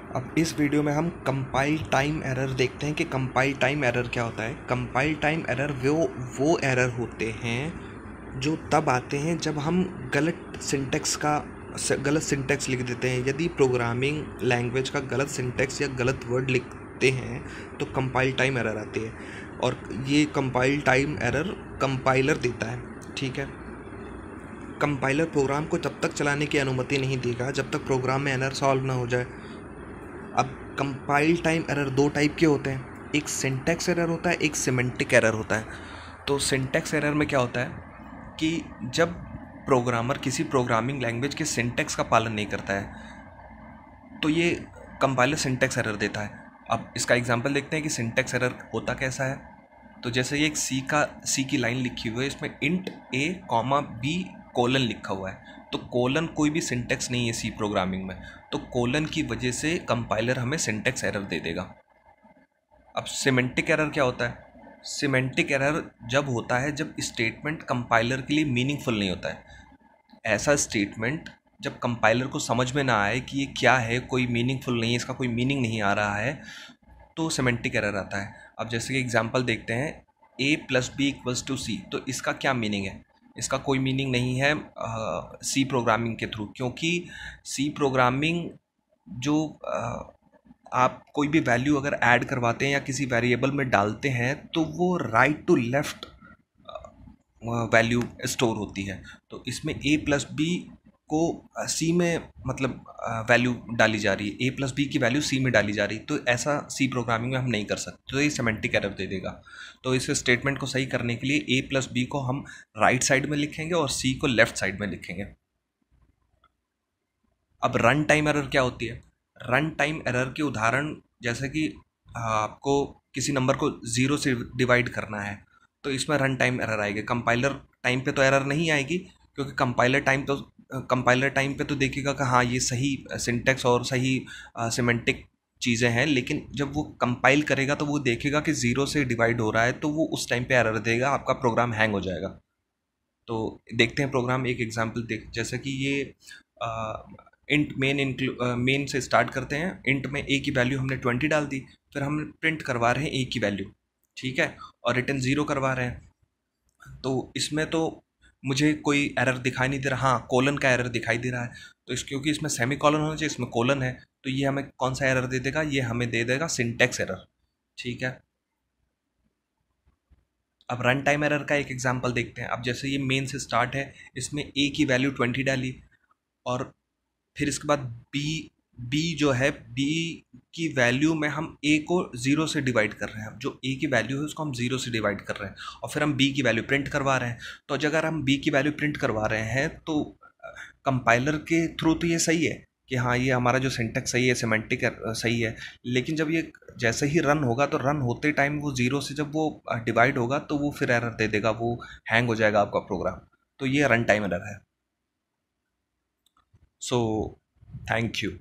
अब इस वीडियो में हम कंपाइल टाइम एरर देखते हैं कि कंपाइल टाइम एरर क्या होता है। कंपाइल टाइम एरर वो एरर होते हैं जो तब आते हैं जब हम गलत सिंटेक्स लिख देते हैं। यदि प्रोग्रामिंग लैंग्वेज का गलत सिंटेक्स या गलत वर्ड लिखते हैं तो कंपाइल टाइम एरर आती है, और ये कंपाइल टाइम एरर कंपाइलर देता है। ठीक है, कंपाइलर प्रोग्राम को तब तक चलाने की अनुमति नहीं देगा जब तक प्रोग्राम में एरर सॉल्व ना हो जाए। अब कंपाइल टाइम एरर दो टाइप के होते हैं, एक सिंटैक्स एरर होता है, एक सिमेंटिक एरर होता है। तो सिंटैक्स एरर में क्या होता है कि जब प्रोग्रामर किसी प्रोग्रामिंग लैंग्वेज के सिंटैक्स का पालन नहीं करता है तो ये कंपाइलर सिंटैक्स एरर देता है। अब इसका एग्जांपल देखते हैं कि सिंटैक्स एरर होता कैसा है। तो जैसे ये एक सी की लाइन लिखी हुई है, इसमें int a comma b colon लिखा हुआ है। तो कोलन कोई भी सिंटैक्स नहीं है सी प्रोग्रामिंग में, तो कोलन की वजह से कंपाइलर हमें सिंटैक्स एरर दे देगा। अब सिमेंटिक एरर क्या होता है? सिमेंटिक एरर जब होता है जब स्टेटमेंट कंपाइलर के लिए मीनिंगफुल नहीं होता है। ऐसा स्टेटमेंट जब कंपाइलर को समझ में ना आए कि ये क्या है, कोई मीनिंगफुल नहीं है, इसका कोई मीनिंग नहीं आ रहा है, तो सिमेंटिक एरर आता है। अब जैसे कि एग्जांपल देखते हैं, a + b = c, तो इसका क्या मीनिंग है? इसका कोई मीनिंग नहीं है सी प्रोग्रामिंग के थ्रू, क्योंकि सी प्रोग्रामिंग जो आप कोई भी वैल्यू अगर ऐड करवाते हैं या किसी वेरिएबल में डालते हैं तो वो right to left value store होती है। तो इसमें a + b को सी में मतलब वैल्यू डाली जा रही है, a + b की वैल्यू सी में डाली जा रही है, तो ऐसा सी प्रोग्रामिंग में हम नहीं कर सकते, तो ये सिमेंटिक एरर दे देगा। तो इस स्टेटमेंट को सही करने के लिए a + b को हम राइट साइड में लिखेंगे और c को लेफ्ट साइड में लिखेंगे। अब रन टाइम एरर क्या होती है? रन टाइम एरर के उदाहरण जैसे कि आपको किसी नंबर को 0 से डिवाइड करना है, तो इसमें रन टाइम एरर आएगी। कंपाइलर टाइम पे तो एरर नहीं आएगी, क्योंकि कंपाइलर टाइम पे तो देखेगा कि हाँ ये सही सिंटेक्स और सही सिमेंटिक चीज़ें हैं, लेकिन जब वो कंपाइल करेगा तो वो देखेगा कि 0 से डिवाइड हो रहा है, तो वो उस टाइम पे एरर देगा, आपका प्रोग्राम हैंग हो जाएगा। तो देखते हैं प्रोग्राम, एक एग्जांपल देख, जैसे कि ये इंट मेन से स्टार्ट करते हैं। इंट में a की वैल्यू हमने 20 डाल दी, फिर हम प्रिंट करवा रहे हैं a की वैल्यू, ठीक है, और रिटर्न 0 करवा रहे हैं। तो इसमें तो मुझे कोई एरर दिखाई नहीं दे रहा, हाँ कोलन का एरर दिखाई दे रहा है। तो क्योंकि इसमें सेमी कॉलन होना चाहिए, इसमें कोलन है, तो ये हमें कौन सा एरर दे देगा? ये हमें दे देगा सिंटेक्स एरर। ठीक है, अब रन टाइम एरर का एक एग्जांपल देखते हैं। अब जैसे ये मेन से स्टार्ट है, इसमें a की वैल्यू 20 डाली, और फिर इसके बाद बी जो है, बी की वैल्यू में हम a को 0 से डिवाइड कर रहे हैं। जो a की वैल्यू है उसको हम 0 से डिवाइड कर रहे हैं, और फिर हम b की वैल्यू प्रिंट करवा रहे हैं। तो अगर हम b की वैल्यू प्रिंट करवा रहे हैं तो कंपाइलर के थ्रू तो ये सही है कि हाँ ये हमारा जो सिंटेक्स सही है, सिमेंटिक सही है, लेकिन जब ये जैसे ही रन होगा तो रन होते टाइम वो 0 से जब वो डिवाइड होगा तो वो फिर एरर दे देगा, वो हैंग हो जाएगा आपका प्रोग्राम। तो ये रन टाइम एरर है। So thank you.